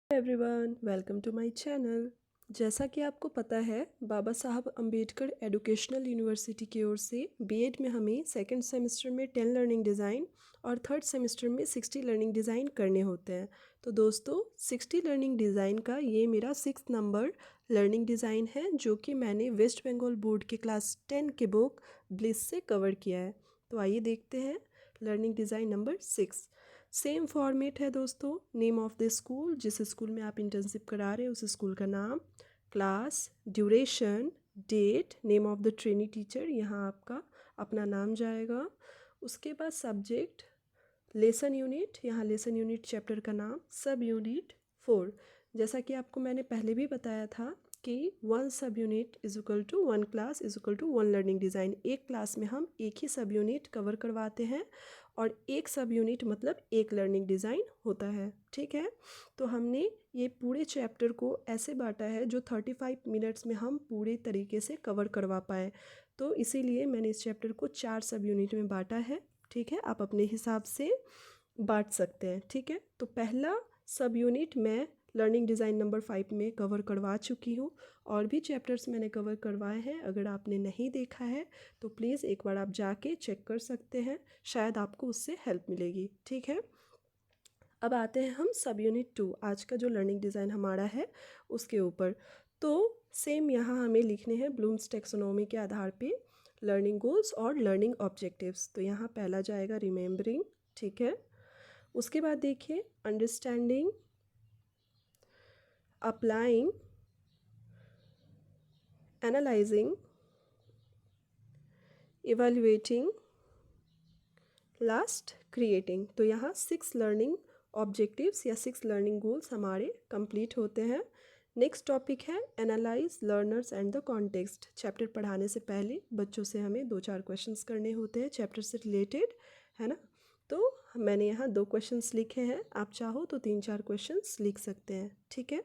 Everyone, welcome to my channel. जैसा कि आपको पता है, बाबा साहब अम्बेडकर एजुकेशनल यूनिवर्सिटी की ओर से बीएड में हमें सेकंड सेमेस्टर में 10 लर्निंग डिज़ाइन और थर्ड सेमेस्टर में 60 लर्निंग डिज़ाइन करने होते हैं। तो दोस्तों, 60 लर्निंग डिज़ाइन का ये मेरा 6 नंबर लर्निंग डिज़ाइन है, जो कि मैंने वेस्ट बंगाल बोर्ड के क्लास 10 के बुक ब्लिस से कवर किया है। तो आइए देखते हैं learning design number 6। Same format है दोस्तों। नेम ऑफ द स्कूल, जिस स्कूल में आप इंटर्नशिप करा रहे हैं उस स्कूल का नाम, class, duration, date, name of the trainee teacher, यहाँ आपका अपना नाम जाएगा। उसके बाद सब्जेक्ट, लेसन यूनिट, यहाँ लेसन यूनिट चैप्टर का नाम, सब यूनिट 4। जैसा कि आपको मैंने पहले भी बताया था कि 1 सब unit is equal to 1 class is equal to 1 learning design. एक क्लास में हम एक ही सब यूनिट कवर करवाते हैं और एक सब यूनिट मतलब एक लर्निंग डिज़ाइन होता है। ठीक है, तो हमने ये पूरे चैप्टर को ऐसे बांटा है जो 35 मिनट्स में हम पूरे तरीके से कवर करवा पाए। तो इसीलिए मैंने इस चैप्टर को 4 सब यूनिट में बांटा है। ठीक है, आप अपने हिसाब से बांट सकते हैं। ठीक है, तो पहला सब यूनिट मैं लर्निंग डिज़ाइन नंबर 5 में कवर करवा चुकी हूँ। और भी चैप्टर्स मैंने कवर करवाए हैं। अगर आपने नहीं देखा है तो प्लीज़ एक बार आप जाके चेक कर सकते हैं, शायद आपको उससे हेल्प मिलेगी। ठीक है, अब आते हैं हम सब यूनिट 2, आज का जो लर्निंग डिज़ाइन हमारा है उसके ऊपर। तो सेम यहाँ हमें लिखने हैं ब्लूम्स टेक्सोनोमी के आधार पे लर्निंग गोल्स और लर्निंग ऑब्जेक्टिव्स। तो यहाँ पहला जाएगा रिमेम्बरिंग। ठीक है, उसके बाद देखिए understanding, applying, analysing, evaluating, last creating. तो यहाँ 6 लर्निंग ऑब्जेक्टिव्स या 6 लर्निंग गोल्स हमारे कंप्लीट होते हैं। नेक्स्ट टॉपिक है analyse learners and the context. Chapter पढ़ाने से पहले बच्चों से हमें 2-4 क्वेश्चंस करने होते हैं चैप्टर से रिलेटेड, है ना। तो मैंने यहाँ 2 क्वेश्चंस लिखे हैं, आप चाहो तो 3-4 क्वेश्चंस लिख सकते हैं। ठीक है,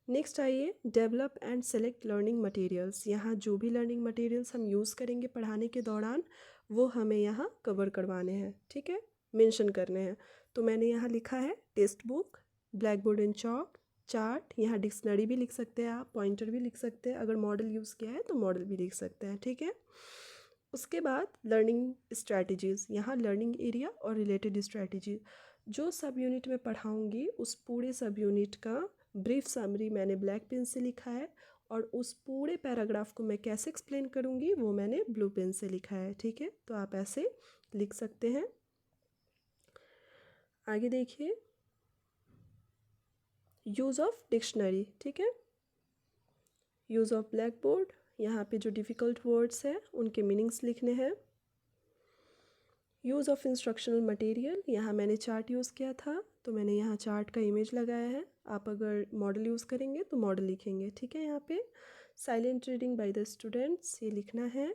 नेक्स्ट आइए develop and select learning materials. यहाँ जो भी लर्निंग मटेरियल्स हम यूज़ करेंगे पढ़ाने के दौरान वो हमें यहाँ कवर करवाने हैं। ठीक है, मेंशन करने हैं। तो मैंने यहाँ लिखा है text book, black board and chalk, chart, यहाँ डिक्शनरी भी लिख सकते हैं आप, पॉइंटर भी लिख सकते हैं, अगर मॉडल यूज़ किया है तो मॉडल भी लिख सकते हैं। ठीक है, उसके बाद लर्निंग स्ट्रैटेजीज़, यहाँ लर्निंग एरिया और रिलेटेड स्ट्रैटेजी। जो सब यूनिट में पढ़ाऊँगी उस पूरे सब यूनिट का ब्रीफ समरी मैंने ब्लैक पेन से लिखा है और उस पूरे पैराग्राफ को मैं कैसे एक्सप्लेन करूँगी वो मैंने ब्लू पेन से लिखा है। ठीक है, तो आप ऐसे लिख सकते हैं। आगे देखिए यूज़ ऑफ डिक्शनरी। ठीक है, यूज़ ऑफ ब्लैक बोर्ड, यहाँ पे जो डिफ़िकल्ट वर्ड्स हैं उनके मीनिंग्स लिखने हैं। यूज़ ऑफ इंस्ट्रक्शनल मटेरियल, यहाँ मैंने चार्ट यूज़ किया था तो मैंने यहाँ चार्ट का इमेज लगाया है। आप अगर मॉडल यूज़ करेंगे तो मॉडल लिखेंगे। ठीक है, यहाँ पे silent reading by the students ये लिखना है।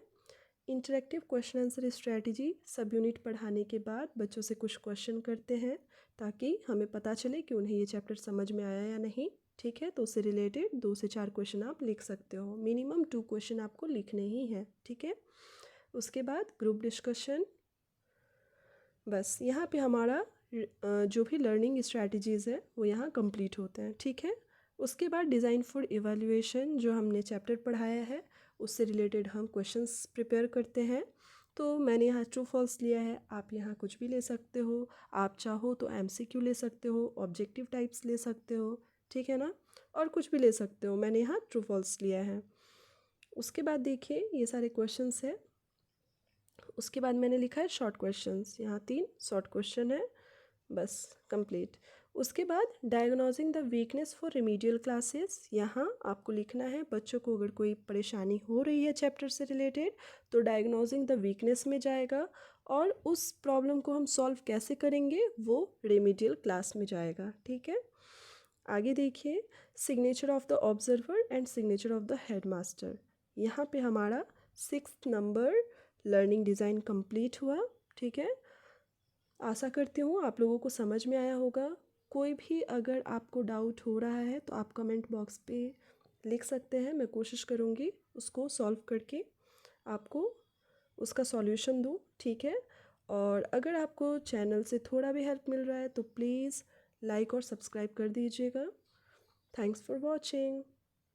इंटरेक्टिव क्वेश्चन आंसर स्ट्रैटेजी, सब यूनिट पढ़ाने के बाद बच्चों से कुछ क्वेश्चन करते हैं ताकि हमें पता चले कि उन्हें ये चैप्टर समझ में आया या नहीं। ठीक है, तो उससे रिलेटेड 2 से 4 क्वेश्चन आप लिख सकते हो, मिनिमम 2 क्वेश्चन आपको लिखने ही हैं। ठीक है, उसके बाद ग्रुप डिस्कशन। बस यहाँ पे हमारा जो भी लर्निंग स्ट्रैटेजीज़ है वो यहाँ कंप्लीट होते हैं। ठीक है, उसके बाद डिज़ाइन फॉर इवैल्यूएशन, जो हमने चैप्टर पढ़ाया है उससे रिलेटेड हम क्वेश्चंस प्रिपेयर करते हैं। तो मैंने यहाँ ट्रू फॉल्स लिया है, आप यहाँ कुछ भी ले सकते हो। आप चाहो तो एमसीक्यू ले सकते हो, ऑब्जेक्टिव टाइप्स ले सकते हो, ठीक है ना, और कुछ भी ले सकते हो। मैंने यहाँ ट्रू फॉल्स लिया है। उसके बाद देखिए ये सारे क्वेश्चंस हैं। उसके बाद मैंने लिखा है शॉर्ट क्वेश्चंस, यहाँ 3 शॉर्ट क्वेश्चन है, बस कंप्लीट। उसके बाद diagnosing the weakness for remedial classes, यहाँ आपको लिखना है बच्चों को अगर कोई परेशानी हो रही है चैप्टर से रिलेटेड तो डायग्नोजिंग द वीकनेस में जाएगा और उस प्रॉब्लम को हम सॉल्व कैसे करेंगे वो रिमीडियल क्लास में जाएगा। ठीक है, आगे देखिए signature of the observer and signature of the headmaster. यहाँ पे हमारा 6th number learning design complete हुआ। ठीक है, आशा करती हूँ आप लोगों को समझ में आया होगा। कोई भी अगर आपको डाउट हो रहा है तो आप कमेंट बॉक्स पे लिख सकते हैं, मैं कोशिश करूँगी उसको सॉल्व करके आपको उसका सॉल्यूशन दूँ। ठीक है, और अगर आपको चैनल से थोड़ा भी हेल्प मिल रहा है तो प्लीज़ लाइक और सब्सक्राइब कर दीजिएगा। Thanks for watching.